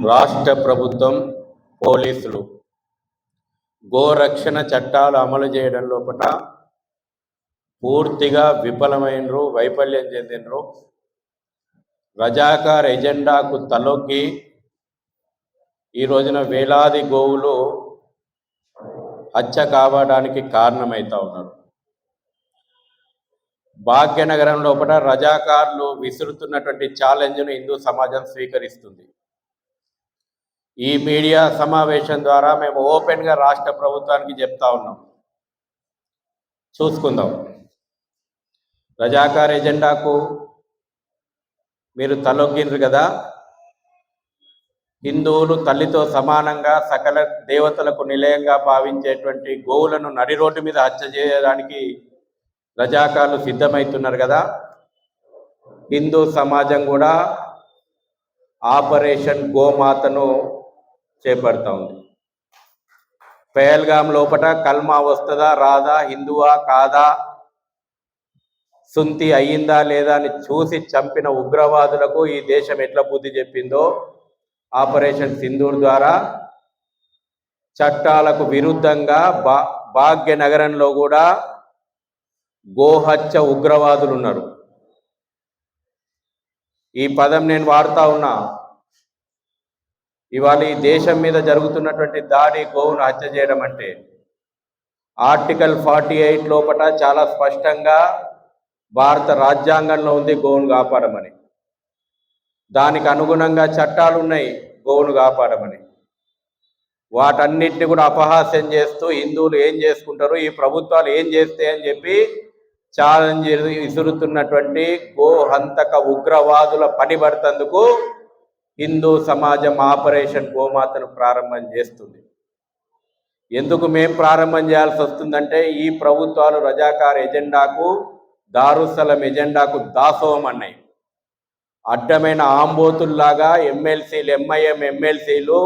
రాష్ట్ర ప్రభుత్వం, పోలీసులు గోరక్షణ చట్టాలు అమలు చేయడం లోపల పూర్తిగా విఫలమైనరు, వైఫల్యం చెందినరు. రజాకార్ ఎజెండాకు తలొగ్గి ఈ రోజున వేలాది గోవులు హత్య కావడానికి కారణమవుతా ఉన్నారు. భాగ్యనగరం లోపల రజాకార్లు విసురుతున్నటువంటి ఛాలెంజ్ను హిందూ సమాజం స్వీకరిస్తుంది. ఈ మీడియా సమావేశం ద్వారా మేము ఓపెన్గా రాష్ట్ర ప్రభుత్వానికి చెప్తా ఉన్నాం, చూసుకుందాం. రజాకార్ ఎజెండాకు మీరు తలొగ్గినరు కదా, హిందువులు తల్లితో సమానంగా సకల దేవతలకు నిలయంగా భావించేటువంటి గోవులను నడి రోడ్డు మీద హత్య చేయడానికి రజాకార్లు సిద్ధమవుతున్నారు కదా. హిందూ సమాజం కూడా ఆపరేషన్ గోమాతను చేపడతా ఉంది. పహల్గాం లోపల కల్మా వస్తుందా రాదా, హిందువా కాదా, సుంతి అయ్యిందా లేదా అని చూసి చంపిన ఉగ్రవాదులకు ఈ దేశం ఎట్లా బుద్ధి చెప్పిందో ఆపరేషన్ సింధూర్ ద్వారా చట్టాలకు విరుద్ధంగా భాగ్యనగరంలో కూడా గోహత్య ఉగ్రవాదులు ఉన్నారు. ఈ పదం నేను వాడుతా ఉన్నా. ఇవాళ ఈ దేశం మీద జరుగుతున్నటువంటి దాడి, గోవును హత్య చేయడం అంటే ఆర్టికల్ 48 లోపల చాలా స్పష్టంగా భారత రాజ్యాంగంలో ఉంది గోవును కాపాడమని. దానికి అనుగుణంగా చట్టాలు ఉన్నాయి గోవును కాపాడమని. వాటన్నిటిని కూడా అపహాస్యం చేస్తూ హిందువులు ఏం చేసుకుంటారు, ఈ ప్రభుత్వాలు ఏం చేస్తాయని చెప్పి ఛాలెంజ్ విసురుతున్నటువంటి గోహంతక ఉగ్రవాదుల పనిబడుతందుకు హిందూ సమాజం ఆపరేషన్ గోమాతను ప్రారంభం చేస్తుంది. ఎందుకు మేము ప్రారంభం చేయాల్సి వస్తుందంటే, ఈ ప్రభుత్వాలు రజాకార్ ఎజెండాకు, దారుసలం ఎజెండాకు దాసోహం అన్నాయి. అడ్డమైన ఆంబోతుల్లాగా ఎమ్మెల్సీలు, ఎంఐఎం ఎమ్మెల్సీలు,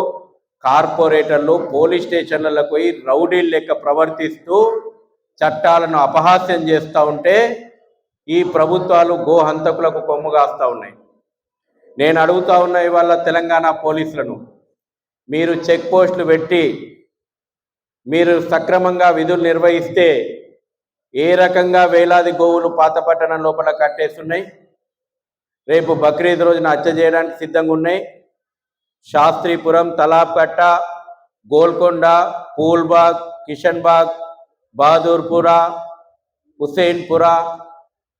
కార్పొరేటర్లు పోలీస్ స్టేషన్లకు పోయి రౌడీలు లెక్క ప్రవర్తిస్తూ చట్టాలను అపహాస్యం చేస్తూ ఉంటే ఈ ప్రభుత్వాలు గోహంతకులకు కొమ్ము కాస్తూ ఉన్నాయి. నేను అడుగుతా ఉన్నా ఇవాళ తెలంగాణ పోలీసులను, మీరు చెక్ పోస్టులు పెట్టి మీరు సక్రమంగా విధులు నిర్వహిస్తే ఏ రకంగా వేలాది గోవులు పాతపట్టణం లోపల కట్టేస్తున్నాయి, రేపు బక్రీద్ రోజున హత్య చేయడానికి సిద్ధంగా ఉన్నాయి. శాస్త్రీపురం, తలాబ్కట్ట, గోల్కొండ, పూల్బాగ్, కిషన్బాగ్, బహదూర్పుర, హుసేన్పుర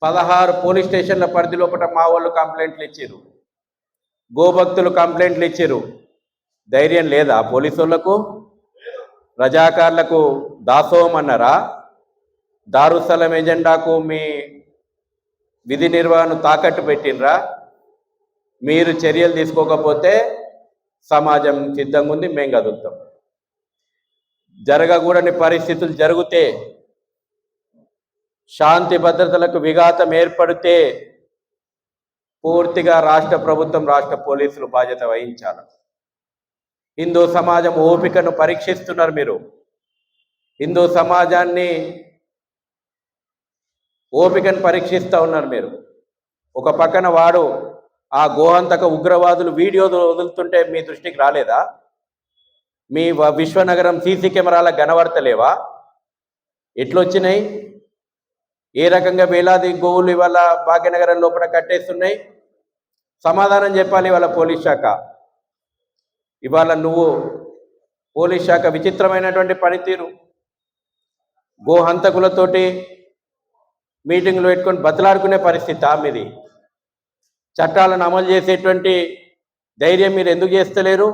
16 పోలీస్ స్టేషన్ల పరిధి లోపల మా వాళ్ళు కంప్లైంట్లు ఇచ్చారు, గోభక్తులు కంప్లైంట్లు ఇచ్చారు. ధైర్యం లేదా పోలీసు వాళ్ళకు? రజాకార్లకు దాసోహం అన్నారా? దారుసలం ఎజెండాకు మీ విధి నిర్వహణ తాకట్టు పెట్టినరా? మీరు చర్యలు తీసుకోకపోతే సమాజం సిద్ధంగా ఉంది, మేము కదులుతాం. జరగకూడని పరిస్థితులు జరిగితే, శాంతి భద్రతలకు విఘాతం ఏర్పడితే పూర్తిగా రాష్ట్ర ప్రభుత్వం, రాష్ట్ర పోలీసులు బాధ్యత వహించాలి. హిందూ సమాజం ఓపికను పరీక్షిస్తున్నారు మీరు. హిందూ సమాజాన్ని ఓపికను పరీక్షిస్తూ ఉన్నారు మీరు. ఒక పక్కన వాడు ఆ గోహంతక ఉగ్రవాదులు వీడియోలు వదులుతుంటే మీ దృష్టికి రాలేదా? మీ విశ్వనగరం సీసీ కెమెరాల కనబడతలేవా? ఎట్లొచ్చినాయి? ఏ రకంగా వేలాది గోవులు ఇవాళ భాగ్యనగరం లోపల కట్టేస్తున్నాయి? సమాధానం చెప్పాలి ఇవాళ పోలీస్ శాఖ. ఇవాళ నువ్వు పోలీస్ శాఖ విచిత్రమైనటువంటి పనితీరు. గోహంతకులతోటి మీటింగ్లు పెట్టుకొని బతలాడుకునే పరిస్థితి మీది. చట్టాలను అమలు చేసేటువంటి ధైర్యం మీరు ఎందుకు చేస్తలేరు?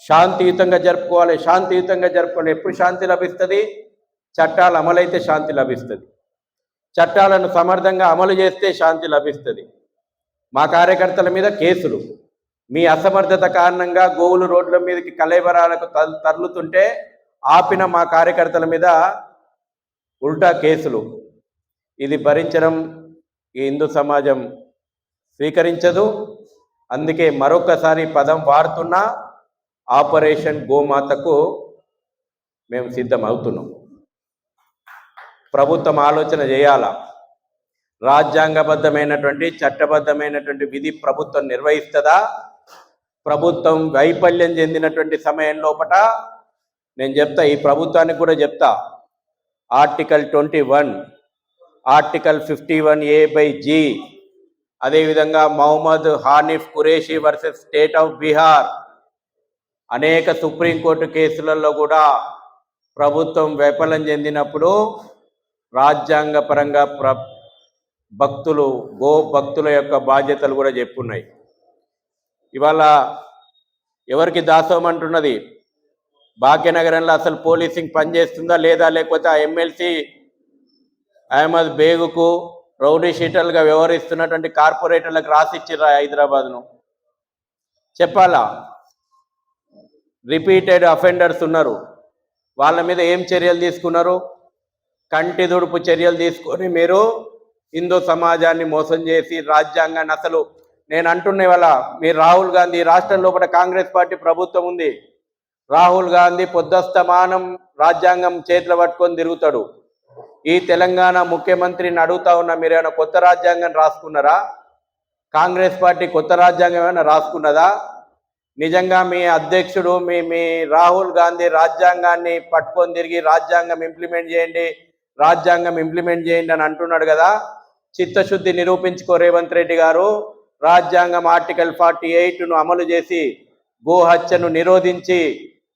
శాంతియుతంగా జరుపుకోవాలి, శాంతియుతంగా జరుపుకోవాలి. ఎప్పుడు శాంతి లభిస్తుంది? చట్టాలు అమలైతే శాంతి లభిస్తుంది. చట్టాలను సమర్థంగా అమలు చేస్తే శాంతి లభిస్తుంది. మా కార్యకర్తల మీద కేసులు, మీ అసమర్థత కారణంగా గోవులు రోడ్ల మీదకి కలేబరాలకు తరలుతుంటే ఆపిన మా కార్యకర్తల మీద ఉల్టా కేసులు. ఇది భరించడం ఈ హిందూ సమాజం స్వీకరించదు. అందుకే మరొకసారి పదం వాడుతున్నా, ఆపరేషన్ గోమాతకు మేము సిద్ధమవుతున్నాం. ప్రభుత్వం ఆలోచన చేయాలా. రాజ్యాంగబద్ధమైనటువంటి, చట్టబద్ధమైనటువంటి విధి ప్రభుత్వం నిర్వహిస్తుందా? ప్రభుత్వం వైఫల్యం చెందినటువంటి సమయం లోపట నేను చెప్తా, ఈ ప్రభుత్వానికి కూడా చెప్తా, ఆర్టికల్ 21, ఆర్టికల్ 51A/G, అదేవిధంగా Mohammed Hanif Qureshi versus state of Bihar, అనేక సుప్రీంకోర్టు కేసులలో కూడా ప్రభుత్వం వైఫల్యం చెందినప్పుడు రాజ్యాంగపరంగా భక్తులు భక్తుల యొక్క బాధ్యతలు కూడా చెప్పున్నాయి. ఇవాళ ఎవరికి దాసోహం అంటున్నది? భాగ్యనగరంలో అసలు పోలీసింగ్ పనిచేస్తుందా లేదా, లేకపోతే ఆ ఎమ్మెల్సీ అహ్మద్ బేగుకు రౌడీ షీటర్లుగా వ్యవహరిస్తున్నటువంటి కార్పొరేటర్లకు రాసిచ్చిర్రా హైదరాబాద్ను? చెప్పాలా? రిపీటెడ్ అఫెండర్స్ ఉన్నారు, వాళ్ళ మీద ఏం చర్యలు తీసుకున్నారు? కంటి దుడుపు చర్యలు తీసుకొని మీరు హిందూ సమాజాన్ని మోసం చేసి రాజ్యాంగాన్ని అసలు నేను అంటున్నా, వాళ్ళ మీరు రాహుల్ గాంధీ, రాష్ట్రం లోపల కాంగ్రెస్ పార్టీ ప్రభుత్వం ఉంది, రాహుల్ గాంధీ పొద్దస్తమానం రాజ్యాంగం చేతిలో పట్టుకొని తిరుగుతాడు. ఈ తెలంగాణ ముఖ్యమంత్రిని అడుగుతా ఉన్నా, మీరు ఏమైనా కొత్త రాజ్యాంగం రాసుకున్నారా? కాంగ్రెస్ పార్టీ కొత్త రాజ్యాంగం ఏమైనా రాసుకున్నదా? నిజంగా మీ అధ్యక్షుడు మీ రాహుల్ గాంధీ రాజ్యాంగాన్ని పట్టుకొని తిరిగి రాజ్యాంగం ఇంప్లిమెంట్ చేయండి, రాజ్యాంగం ఇంప్లిమెంట్ చేయండి అని అంటున్నాడు కదా. చిత్తశుద్ధి నిరూపించుకో రేవంత్ రెడ్డి గారు. రాజ్యాంగం ఆర్టికల్ 48ను అమలు చేసి గో హత్యను నిరోధించి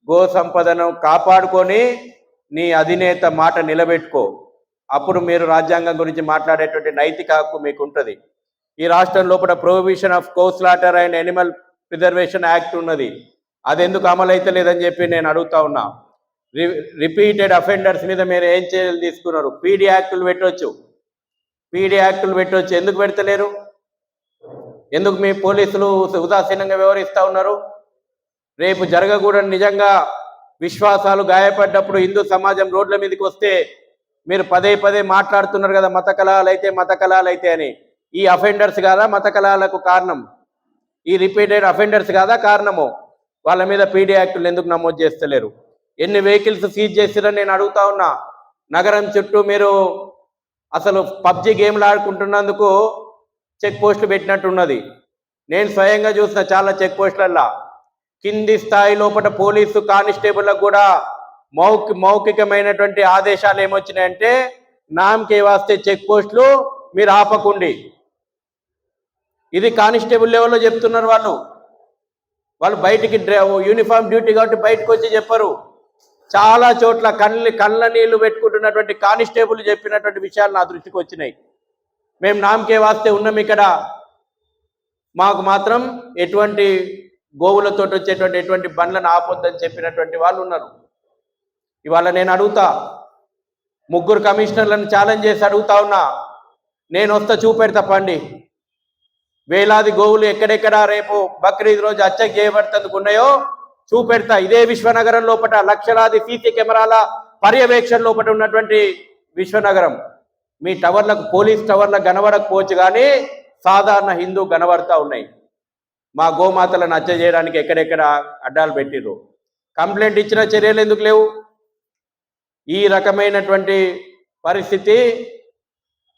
గో సంపదను కాపాడుకొని నీ అధినేత మాట నిలబెట్టుకో. అప్పుడు మీరు రాజ్యాంగం గురించి మాట్లాడేటువంటి నైతిక హక్కు మీకు ఉంటుంది. ఈ రాష్ట్రం లోపల prohibition of co slaughter and Animal preservation act ఉన్నది, అది ఎందుకు అమలు అయితే లేదని చెప్పి నేను అడుగుతా ఉన్నా. రిపీటెడ్ అఫెండర్స్ మీద మీరు ఏం చర్యలు తీసుకున్నారు? పీడీ యాక్టులు పెట్టవచ్చు, ఎందుకు పెడతలేరు? ఎందుకు మీ పోలీసులు ఉదాసీనంగా వ్యవహరిస్తూ ఉన్నారు? రేపు జరగకూడని నిజంగా విశ్వాసాలు గాయపడ్డప్పుడు హిందూ సమాజం రోడ్ల మీదకి వస్తే మీరు పదే మాట్లాడుతున్నారు కదా, మత కలహాలు అయితే అని. ఈ అఫెండర్స్ కాదా మత కలహాలకు కారణం? ఈ రిపీటెడ్ అఫెండర్స్ కాదా కారణము? వాళ్ళ మీద పీడీ యాక్టులు ఎందుకు నమోదు చేస్తలేరు? ఎన్ని వెహికల్స్ సీజ్ చేసిరని నేను అడుగుతా ఉన్నా. నగరం చుట్టూ మీరు అసలు పబ్జి గేమ్లు ఆడుకుంటున్నందుకు చెక్ పోస్టులు పెట్టినట్టున్నది. నేను స్వయంగా చూసిన చాలా చెక్ పోస్టులల్లా కింది స్థాయి లోపల పోలీసు కానిస్టేబుల్లకు కూడా మౌఖికమైనటువంటి ఆదేశాలు ఏమొచ్చినాయంటే, నామకే వాస్తే చెక్ పోస్టులు మీరు ఆపకుండి. ఇది కానిస్టేబుల్ లెవెల్లో చెప్తున్నారు వాళ్ళు బయటికి యూనిఫామ్ డ్యూటీ కాబట్టి బయటకు వచ్చి చెప్పరు. చాలా చోట్ల కళ్ళ నీళ్లు పెట్టుకుంటున్నటువంటి కానిస్టేబుల్ చెప్పినటువంటి విషయాలు నా దృష్టికి వచ్చినాయి. మేము నామకే వాస్తే ఉన్నాం ఇక్కడ, మాకు మాత్రం ఎటువంటి గోవులతో వచ్చేటువంటి ఎటువంటి బండ్లను ఆపొద్దని చెప్పినటువంటి వాళ్ళు ఉన్నారు. ఇవాళ నేను అడుగుతా, 3 కమిషనర్లను ఛాలెంజ్ చేసి అడుగుతా ఉన్నా, నేను వస్తా చూపెడతా పండి. వేలాది గోవులు ఎక్కడెక్కడ రేపు బక్రీద్ రోజు హత్య చేయబడుతుందుకు ఉన్నాయో చూపెడతా. ఇదే విశ్వనగరం లోపల లక్షలాది సీసీ కెమెరాల పర్యవేక్షణ లోపల ఉన్నటువంటి విశ్వనగరం. మీ టవర్లకు, పోలీస్ టవర్లకు కనబడకపోవచ్చు కానీ సాధారణ హిందూ కనబడతా ఉన్నాయి. మా గోమాతలను హత్య చేయడానికి ఎక్కడెక్కడ అడ్డాలు పెట్టిర్రు. కంప్లైంట్ ఇచ్చిన చర్యలు ఎందుకు లేవు? ఈ రకమైనటువంటి పరిస్థితి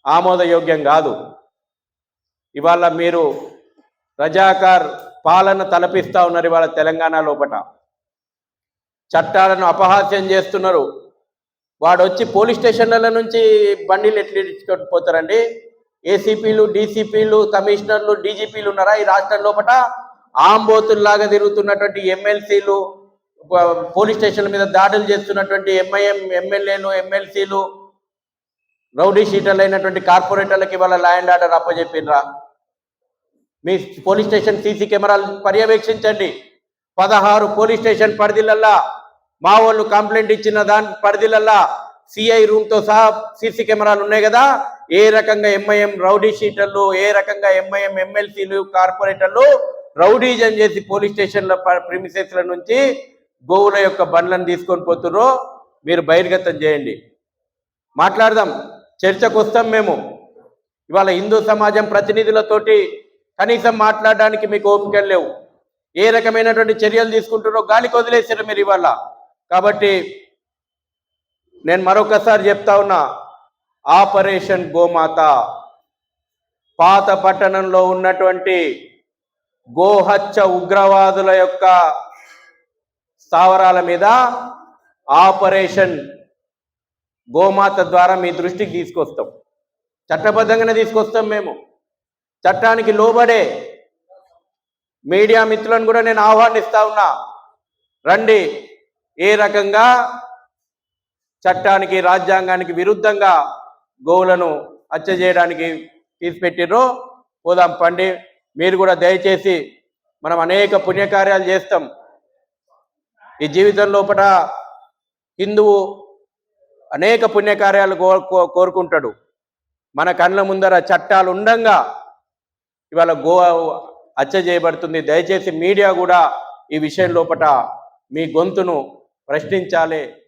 ఆమోదయోగ్యం కాదు. ఇవాళ మీరు రజాకార్ పాలన తలపిస్తూ ఉన్నారు. ఇవాళ తెలంగాణ లోపల చట్టాలను అపహాస్యం చేస్తున్నారు. వాడు వచ్చి పోలీస్ స్టేషన్ల నుంచి బండిలు ఎట్లా ఇచ్చుకోకపోతారండి? ఏసీపీలు, డీసీపీలు, కమిషనర్లు, డీజీపీలు ఉన్నారా ఈ రాష్ట్రం లోపల? ఆంబోతుల్లాగా తిరుగుతున్నటువంటి ఎమ్మెల్సీలు, పోలీస్ స్టేషన్ల మీద దాడులు చేస్తున్నటువంటి ఎంఐఎం ఎమ్మెల్యేలు, ఎమ్మెల్సీలు, రౌడీ షీటర్లు అయినటువంటి కార్పొరేటర్లకు ఇవాళ లా అండ్ ఆర్డర్ అప్పచెప్పినరా? మీ పోలీస్ స్టేషన్ సీసీ కెమెరాలు పర్యవేక్షించండి. 16 పోలీస్ స్టేషన్ పరిధిలల్లా మా వాళ్ళు కంప్లైంట్ ఇచ్చిన దాని పరిధిలల్లా సిఐ రూమ్తో సహా సీసీ కెమెరాలు ఉన్నాయి కదా. ఏ రకంగా ఎంఐఎం రౌడీ షీటర్లు, ఏ రకంగా ఎంఐఎం ఎమ్మెల్సీలు, కార్పొరేటర్లు రౌడీజం చేసి పోలీస్ స్టేషన్ల ప్రిమిసెస్ల నుంచి గోవుల యొక్క బండ్లను తీసుకొని పోతుర్రో మీరు బహిర్గతం చేయండి. మాట్లాడదాం, చర్చకు వస్తాం మేము. ఇవాళ హిందూ సమాజం ప్రతినిధులతోటి కనీసం మాట్లాడడానికి మీకు ఓపికలు లేవు. ఏ రకమైనటువంటి చర్యలు తీసుకుంటారో గాలికి వదిలేశారు మీరు ఇవాళ. కాబట్టి నేను మరొకసారి చెప్తా ఉన్నా, ఆపరేషన్ గోమాత పాత పట్టణంలో ఉన్నటువంటి గోహత్య ఉగ్రవాదుల యొక్క స్థావరాల మీద ఆపరేషన్ గోమాత ద్వారా మీ దృష్టికి తీసుకొస్తాం. చట్టబద్ధంగానే తీసుకొస్తాం. మేము చట్టానికి లోబడే మీడియా మిత్రులను కూడా నేను ఆహ్వానిస్తా ఉన్నా, రండి. ఏ రకంగా చట్టానికి రాజ్యాంగానికి విరుద్ధంగా గోవులను హత్య చేయడానికి తీసిపెట్టిర్రో పోదాం పండి. మీరు కూడా దయచేసి, మనం అనేక పుణ్యకార్యాలు చేస్తాం ఈ జీవితం లోపల. హిందువు అనేక పుణ్యకార్యాలు కోరుకుంటాడు. మన కళ్ళ ముందర చట్టాలు ఉండంగా ఇవాళ గో హత్య చేయబడుతుంది. దయచేసి మీడియా కూడా ఈ విషయం లోపల మీ గొంతును ప్రశ్నించాలి.